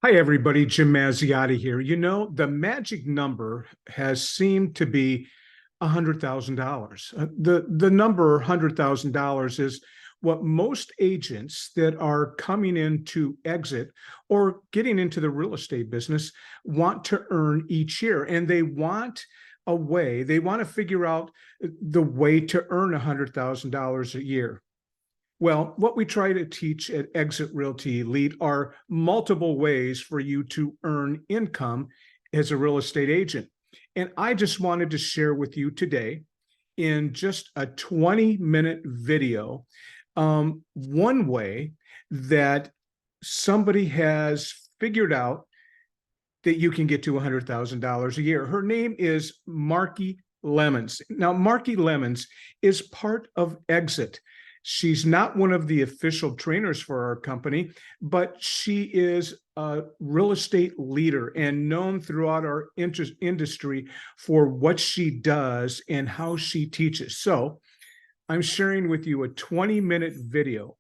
Hi, everybody. Jim Mazziotti here. You know, the magic number has seemed to be $100,000. The number $100,000 is what most agents that are coming in to exit or getting into the real estate business want to earn each year. And they want to figure out the way to earn $100,000 a year. Well, what we try to teach at Exit Realty Elite are multiple ways for you to earn income as a real estate agent. And I just wanted to share with you today in just a 20-minute video, one way that somebody has figured out that you can get to $100,000 a year. Her name is Marki Lemons. Now, Marki Lemons is part of Exit. She's not one of the official trainers for our company, but she is a real estate leader and known throughout our industry for what she does and how she teaches. So I'm sharing with you a 20-minute video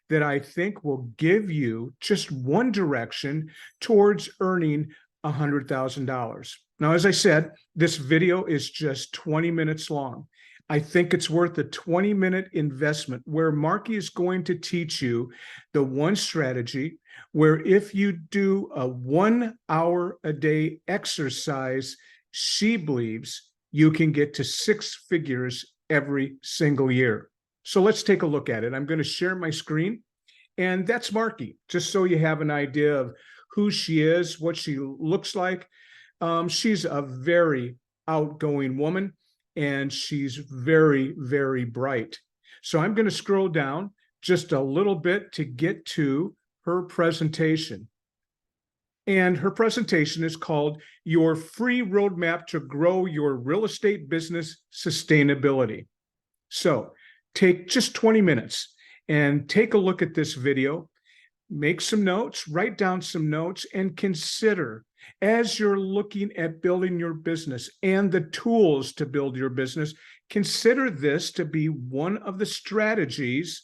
that I think will give you just one direction towards earning $100,000. Now, as I said, this video is just 20 minutes long. I think it's worth a 20-minute investment where Marki is going to teach you the one strategy where if you do a 1 hour a day exercise, she believes you can get to six figures every single year. So let's take a look at it. I'm going to share my screen, and that's Marki, just so you have an idea of who she is, what she looks like. She's a very outgoing woman, and she's very, very bright. So I'm going to scroll down just a little bit to get to her presentation. And her presentation is called Your Free Roadmap to Grow Your Real Estate Business Sustainability. So take just 20 minutes and take a look at this video, make some notes, write down some notes, and consider as you're looking at building your business and the tools to build your business, consider this to be one of the strategies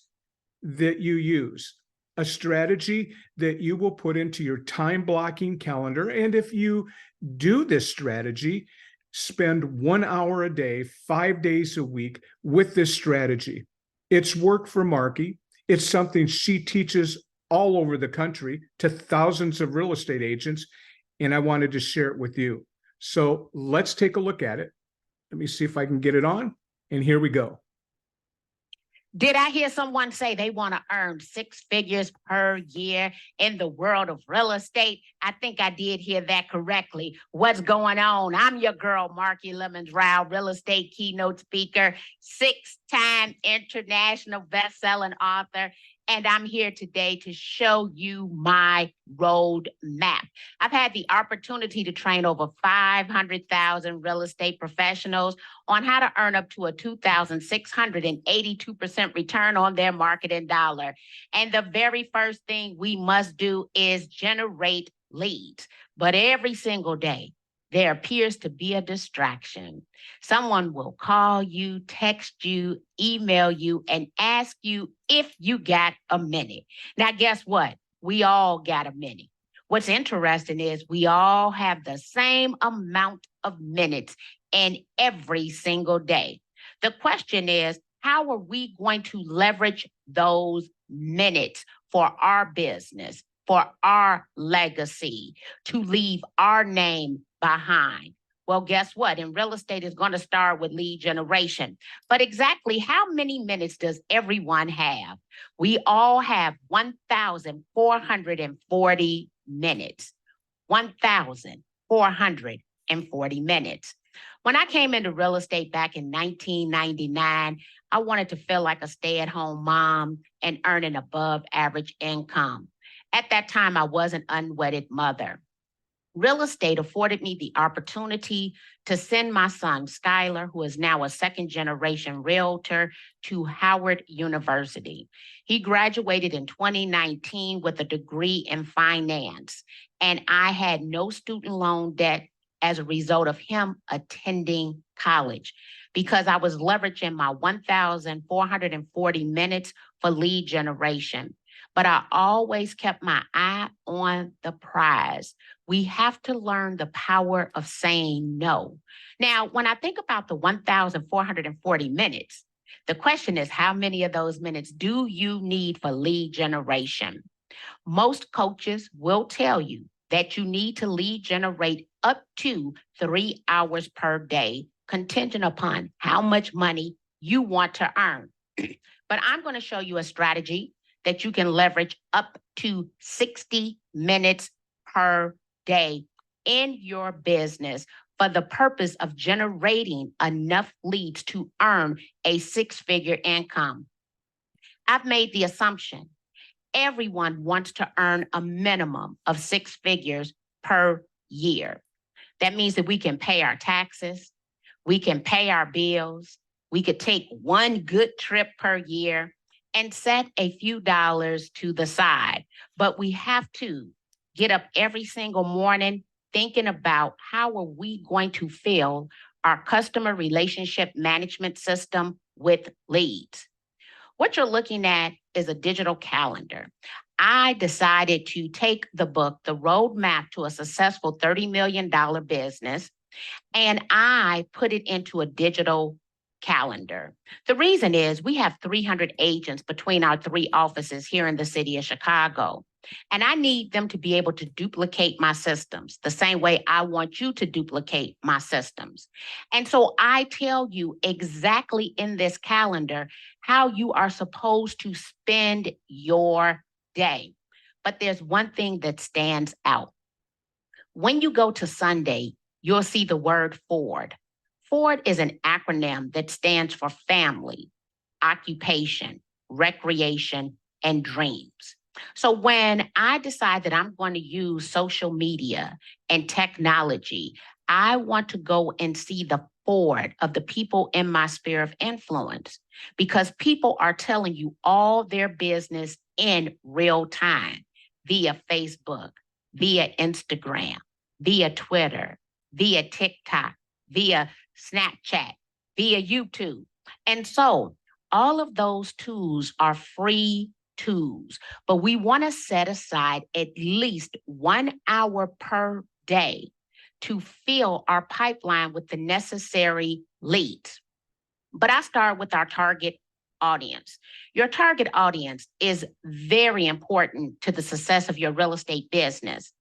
that you use, a strategy that you will put into your time blocking calendar. And if you do this strategy, spend 1 hour a day, 5 days a week with this strategy. It's worked for Marki. It's something she teaches all over the country to thousands of real estate agents, and I wanted to share it with you. So let's take a look at it. Let me see if I can get it on, and here we go. Did I hear someone say they want to earn six figures per year in the world of real estate? I think I did hear that correctly. What's going on? I'm your girl, Marki Lemons, Ryhal, real estate keynote speaker, 6-time international best-selling author, and I'm here today to show you my road map. I've had the opportunity to train over 500,000 real estate professionals on how to earn up to a 2,682% return on their marketing dollar. And the very first thing we must do is generate leads. But every single day, there appears to be a distraction. Someone will call you, text you, email you, and ask you if you got a minute. Now, guess what? We all got a minute. What's interesting is we all have the same amount of minutes in every single day. The question is, how are we going to leverage those minutes for our business, for our legacy, to leave our name behind? Well, guess what? In real estate, it's going to start with lead generation. But exactly how many minutes does everyone have? We all have 1,440 minutes. 1,440 minutes. When I came into real estate back in 1999, I wanted to feel like a stay-at-home mom and earn an above average income. At that time, I was an unwedded mother. Real estate afforded me the opportunity to send my son, Skylar, who is now a second-generation realtor, to Howard University. He graduated in 2019 with a degree in finance, and I had no student loan debt as a result of him attending college because I was leveraging my 1,440 minutes for lead generation. But I always kept my eye on the prize. We have to learn the power of saying no. Now, when I think about the 1,440 minutes, the question is, how many of those minutes do you need for lead generation? Most coaches will tell you that you need to lead generate up to 3 hours per day, contingent upon how much money you want to earn. But I'm going to show you a strategy that you can leverage up to 60 minutes per day in your business for the purpose of generating enough leads to earn a six-figure income. I've made the assumption everyone wants to earn a minimum of six figures per year. That means that we can pay our taxes, we can pay our bills, we could take one good trip per year and set a few dollars to the side. But we have to get up every single morning thinking about how are we going to fill our customer relationship management system with leads. What you're looking at is a digital calendar. I decided to take the book, The Roadmap to a Successful $30 Million Business, and I put it into a digital calendar. The reason is we have 300 agents between our three offices here in the city of Chicago. And I need them to be able to duplicate my systems the same way I want you to duplicate my systems. And so I tell you exactly in this calendar how you are supposed to spend your day. But there's one thing that stands out. When you go to Sunday, you'll see the word Ford. Ford is an acronym that stands for family, occupation, recreation, and dreams. So when I decide that I'm going to use social media and technology, I want to go and see the Ford of the people in my sphere of influence because people are telling you all their business in real time via Facebook, via Instagram, via Twitter, via TikTok, via Snapchat, via YouTube. And so all of those tools are free tools, but we want to set aside at least 1 hour per day to fill our pipeline with the necessary leads. But I start with our target audience. Your target audience is very important to the success of your real estate business.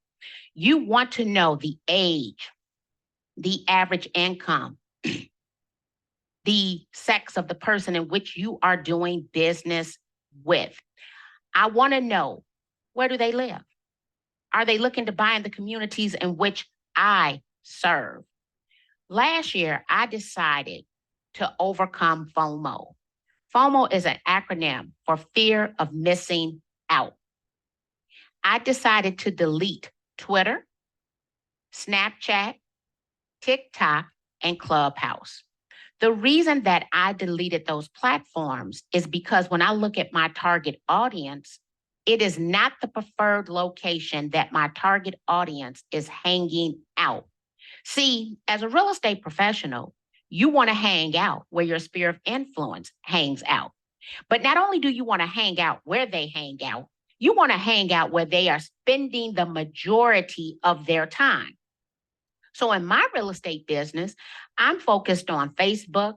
You want to know the age, the average income, the sex of the person in which you are doing business with. I want to know, where do they live? Are they looking to buy in the communities in which I serve? Last year, I decided to overcome FOMO. FOMO is an acronym for fear of missing out. I decided to delete Twitter, Snapchat, TikTok, and Clubhouse. The reason that I deleted those platforms is because when I look at my target audience, it is not the preferred location that my target audience is hanging out. See, as a real estate professional, you want to hang out where your sphere of influence hangs out. But not only do you want to hang out where they hang out, you want to hang out where they are spending the majority of their time. So in my real estate business, I'm focused on Facebook,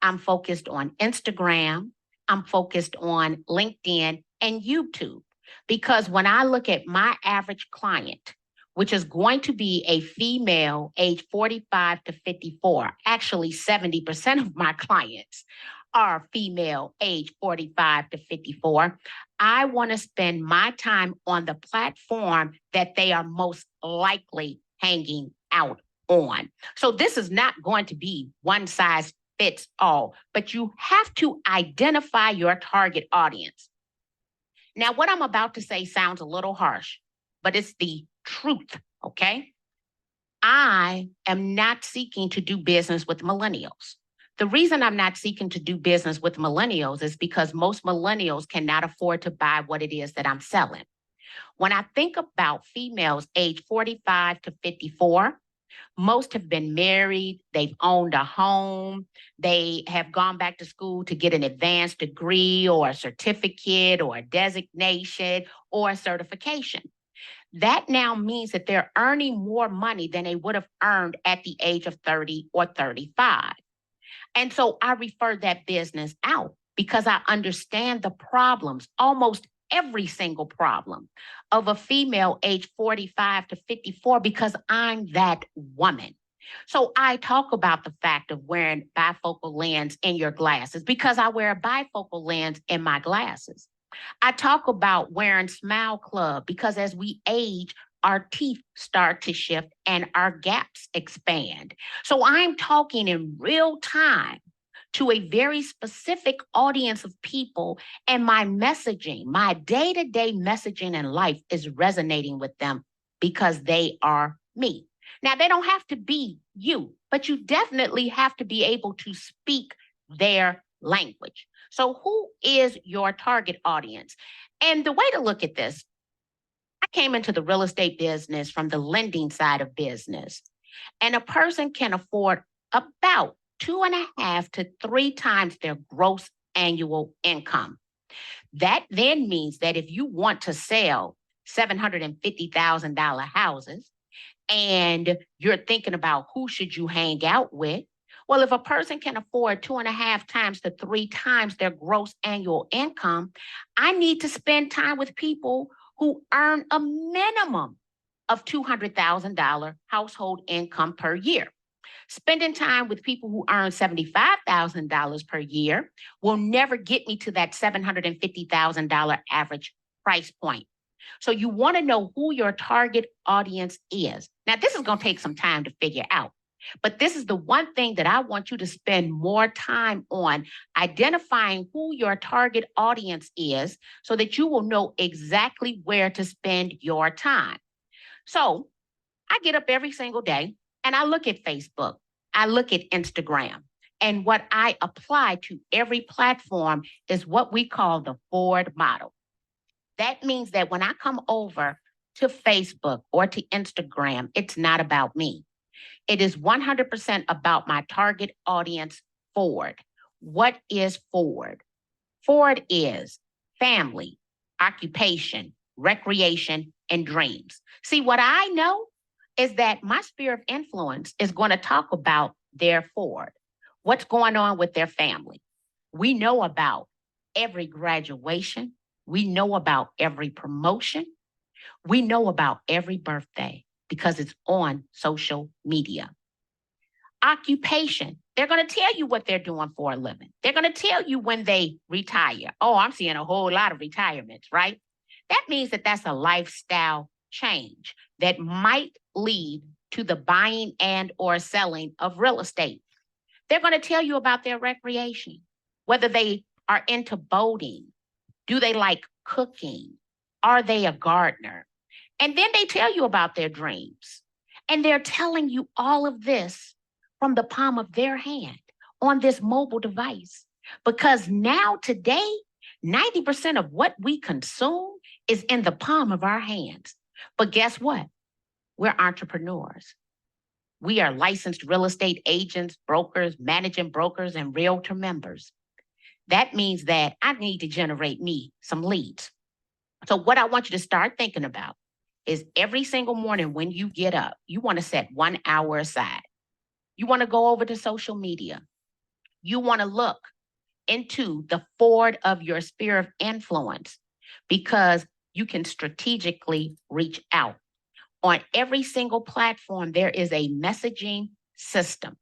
I'm focused on Instagram, I'm focused on LinkedIn and YouTube. Because when I look at my average client, which is going to be a female age 45 to 54, actually 70% of my clients are female age 45 to 54, I want to spend my time on the platform that they are most likely hanging out on. So this is not going to be one size fits all, but you have to identify your target audience. Now, what I'm about to say sounds a little harsh, but it's the truth, okay? I am not seeking to do business with millennials. The reason I'm not seeking to do business with millennials is because most millennials cannot afford to buy what it is that I'm selling. When I think about females age 45 to 54, most have been married, they've owned a home, they have gone back to school to get an advanced degree or a certificate or a designation or a certification. That now means that they're earning more money than they would have earned at the age of 30 or 35. And so I refer that business out because I understand the problems, almost every single problem of a female age 45 to 54, because I'm that woman. So I talk about the fact of wearing bifocal lens in your glasses because I wear a bifocal lens in my glasses. I talk about wearing Smile Club because as we age, our teeth start to shift and our gaps expand. So I'm talking in real time to a very specific audience of people, and my messaging, my day to day messaging in life is resonating with them because they are me. Now, they don't have to be you, but you definitely have to be able to speak their language. So, who is your target audience? And the way to look at this, I came into the real estate business from the lending side of business, and a person can afford about 2.5 to 3 times their gross annual income. That then means that if you want to sell $750,000 houses and you're thinking about who should you hang out with, well, if a person can afford 2.5 times to 3 times their gross annual income, I need to spend time with people who earn a minimum of $200,000 household income per year. Spending time with people who earn $75,000 per year will never get me to that $750,000 average price point. So you want to know who your target audience is. Now, this is going to take some time to figure out, but this is the one thing that I want you to spend more time on, identifying who your target audience is so that you will know exactly where to spend your time. So I get up every single day and I look at Facebook, I look at Instagram, and what I apply to every platform is what we call the Ford model. That means that when I come over to Facebook or to Instagram, it's not about me. It is 100% about my target audience, Ford. What is Ford? Ford is family, occupation, recreation, and dreams. See, what I know is that my sphere of influence is going to talk about their Ford, what's going on with their family. We know about every graduation. We know about every promotion. We know about every birthday because it's on social media. Occupation, they're going to tell you what they're doing for a living. They're going to tell you when they retire. Oh, I'm seeing a whole lot of retirements, right? That means that that's a lifestyle change that might lead to the buying and or selling of real estate. They're going to tell you about their recreation, whether they are into boating, do they like cooking, are they a gardener? And then they tell you about their dreams. And they're telling you all of this from the palm of their hand on this mobile device. Because now, today, 90% of what we consume is in the palm of our hands. But guess what? We're entrepreneurs. We are licensed real estate agents, brokers, managing brokers, and realtor members. That means that I need to generate me some leads. So what I want you to start thinking about is every single morning when you get up, you want to set 1 hour aside. You want to go over to social media. You want to look into the Ford of your sphere of influence because you can strategically reach out. On every single platform, there is a messaging system.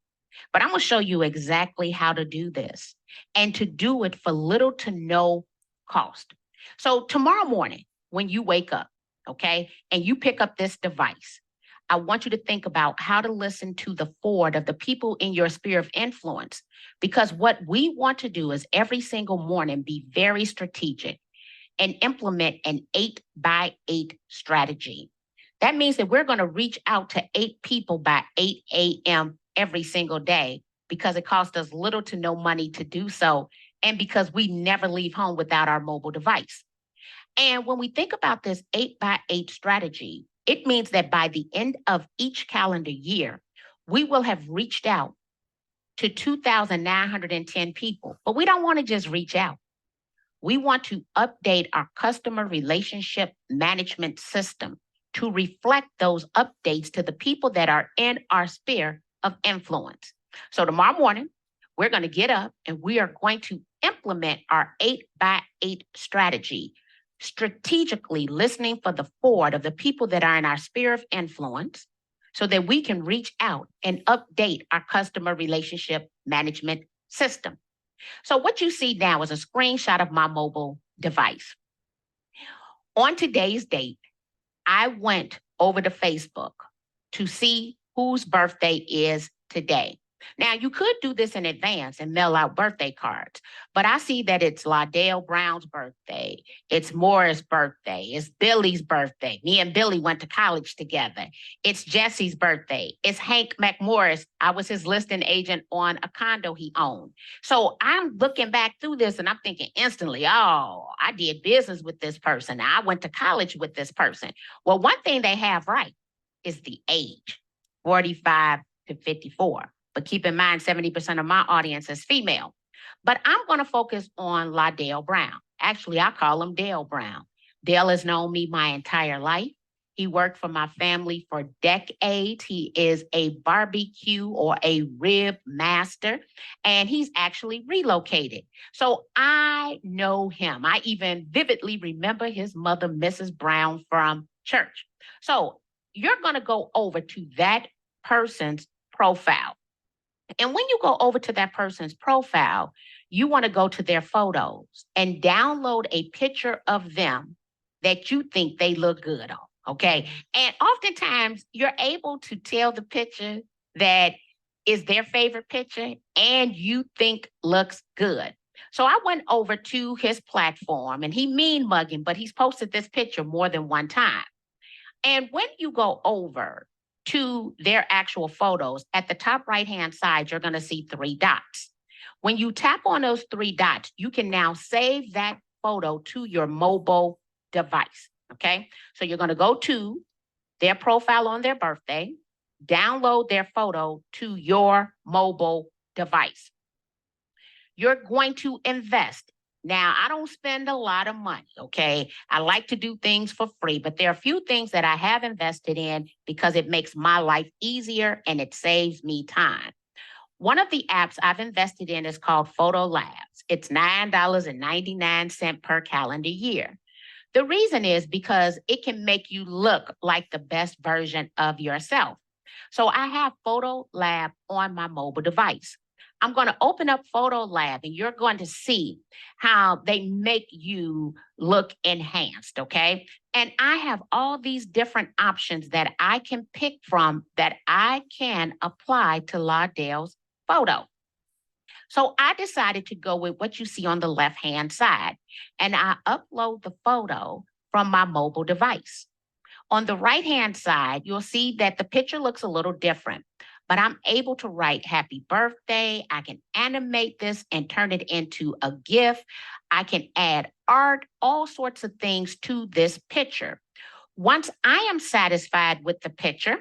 But I'm going to show you exactly how to do this and to do it for little to no cost. So tomorrow morning, when you wake up, okay, and you pick up this device, I want you to think about how to listen to the Ford of the people in your sphere of influence. Because what we want to do is every single morning be very strategic and implement an 8x8 strategy. That means that we're going to reach out to 8 people by 8 a.m. every single day because it costs us little to no money to do so, and because we never leave home without our mobile device. And when we think about this 8x8 strategy, it means that by the end of each calendar year, we will have reached out to 2,910 people. But we don't want to just reach out. We want to update our customer relationship management system to reflect those updates to the people that are in our sphere of influence. So tomorrow morning, we're going to get up and we are going to implement our 8x8 strategy, strategically listening for the forward of the people that are in our sphere of influence so that we can reach out and update our customer relationship management system. So what you see now is a screenshot of my mobile device. On today's date, I went over to Facebook to see whose birthday is today. Now, you could do this in advance and mail out birthday cards, but I see that it's Ladale Brown's birthday, it's Morris' birthday, it's Billy's birthday. Me and Billy went to college together. It's Jesse's birthday. It's Hank McMorris. I was his listing agent on a condo he owned. So I'm looking back through this and I'm thinking instantly, oh, I did business with this person. I went to college with this person. Well, one thing they have right is the age, 45 to 54. But keep in mind, 70% of my audience is female. But I'm going to focus on Ladale Brown. Actually, I call him Dale Brown. Dale has known me my entire life. He worked for my family for decades. He is a barbecue or a rib master, and he's actually relocated. So I know him. I even vividly remember his mother, Mrs. Brown, from church. So you're going to go over to that person's profile. And when you go over to that person's profile, you want to go to their photos and download a picture of them that you think they look good on. Okay. And oftentimes you're able to tell the picture that is their favorite picture and you think looks good. So I went over to his platform and he mean mugging, but he's posted this picture more than one time. And when you go over to their actual photos, at the top right-hand side, you're going to see 3 dots. When you tap on those 3 dots, you can now save that photo to your mobile device, okay? So you're going to go to their profile on their birthday, download their photo to your mobile device. You're going to invest. Now, I don't spend a lot of money, okay? I like to do things for free, but there are a few things that I have invested in because it makes my life easier and it saves me time. One of the apps I've invested in is called Photo Labs. It's $9.99 per calendar year. The reason is because it can make you look like the best version of yourself. So I have Photo Lab on my mobile device. I'm going to open up Photo Lab and you're going to see how they make you look enhanced, okay? And I have all these different options that I can pick from that I can apply to Ladale's photo. So I decided to go with what you see on the left-hand side, and I upload the photo from my mobile device. On the right-hand side, you'll see that the picture looks a little different, but I'm able to write happy birthday. I can animate this and turn it into a GIF. I can add art, all sorts of things to this picture. Once I am satisfied with the picture,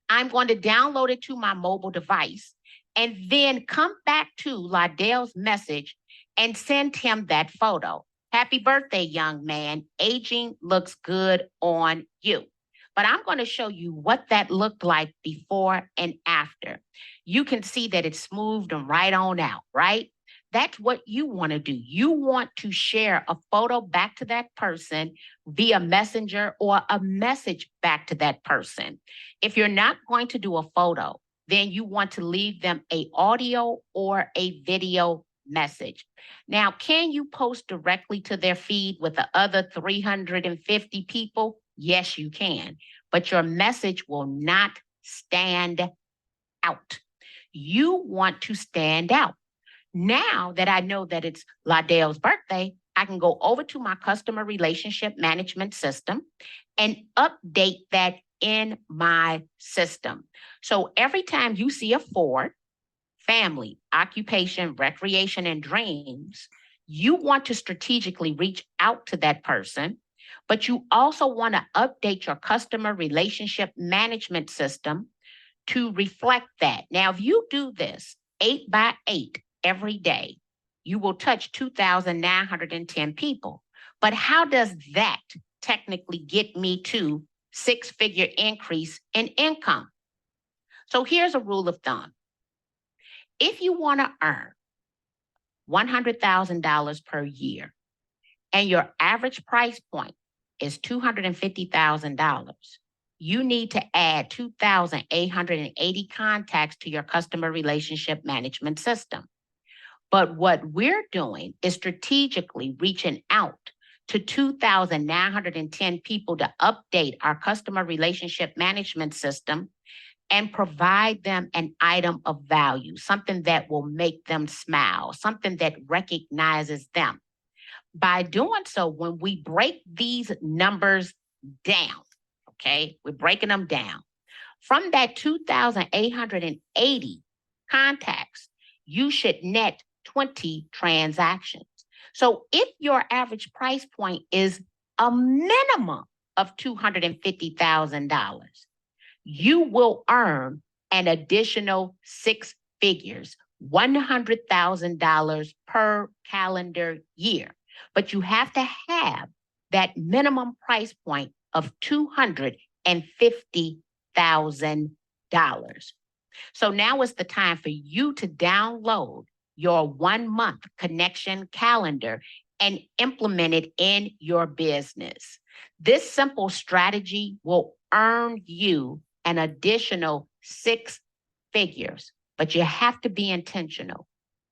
I'm going to download it to my mobile device and then come back to Ladale's message and send him that photo. Happy birthday, young man. Aging looks good on you. But I'm going to show you what that looked like before and after. You can see that it's smoothed and right on out, right? That's what you want to do. You want to share a photo back to that person via messenger or a message back to that person. If you're not going to do a photo, then you want to leave them an audio or a video message. Now, can you post directly to their feed with the other 350 people? Yes, you can, but your message will not stand out. You want to stand out. Now that I know that it's Ladale's birthday, I can go over to my customer relationship management system and update that in my system. So every time you see a forward, family, occupation, recreation, and dreams, you want to strategically reach out to that person, but you also want to update your customer relationship management system to reflect that. Now, if you do this 8x8 every day, you will touch 2,910 people. But how does that technically get me to six-figure increase in income? So here's a rule of thumb. If you want to earn $100,000 per year and your average price point is $250,000, you need to add 2,880 contacts to your customer relationship management system. But what we're doing is strategically reaching out to 2,910 people to update our customer relationship management system and provide them an item of value, something that will make them smile, something that recognizes them. By doing so, when we break these numbers down, okay, we're breaking them down. From that 2,880 contacts, you should net 20 transactions. So if your average price point is a minimum of $250,000, you will earn an additional six figures, $100,000 per calendar year. But you have to have that minimum price point of $250,000. So now is the time for you to download your 1 month connection calendar and implement it in your business. This simple strategy will earn you an additional six figures, but you have to be intentional.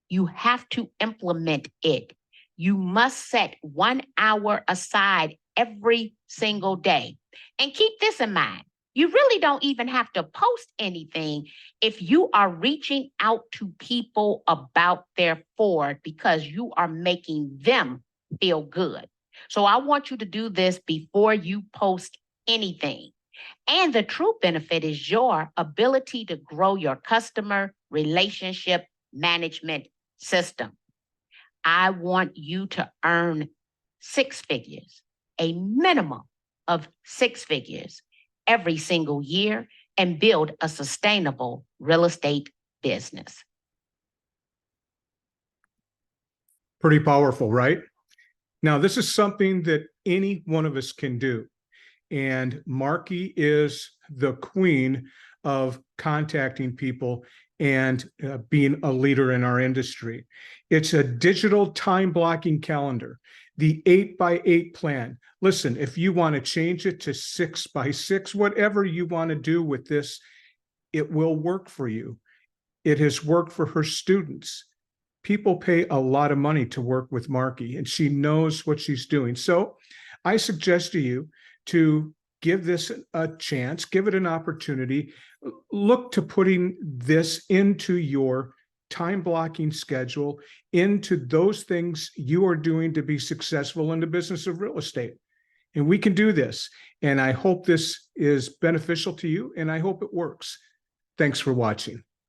You have to implement it. You must set 1 hour aside every single day. And keep this in mind. You really don't even have to post anything if you are reaching out to people about their Ford because you are making them feel good. So I want you to do this before you post anything. And the true benefit is your ability to grow your customer relationship management system. I want you to earn six figures, a minimum of six figures every single year, and build a sustainable real estate business. Pretty powerful, right? Now, this is something that any one of us can do. And Marki is the queen of contacting people and being a leader in our industry. It's a digital time blocking calendar, the 8x8 plan. Listen, if you want to change it to 6x6, whatever you want to do with this, it will work for you. It has worked for her students. People pay a lot of money to work with Marki, and she knows what she's doing. So I suggest to you to give this a chance, give it an opportunity. Look to putting this into your time blocking schedule, into those things you are doing to be successful in the business of real estate. And we can do this. And I hope this is beneficial to you, and I hope it works. Thanks for watching.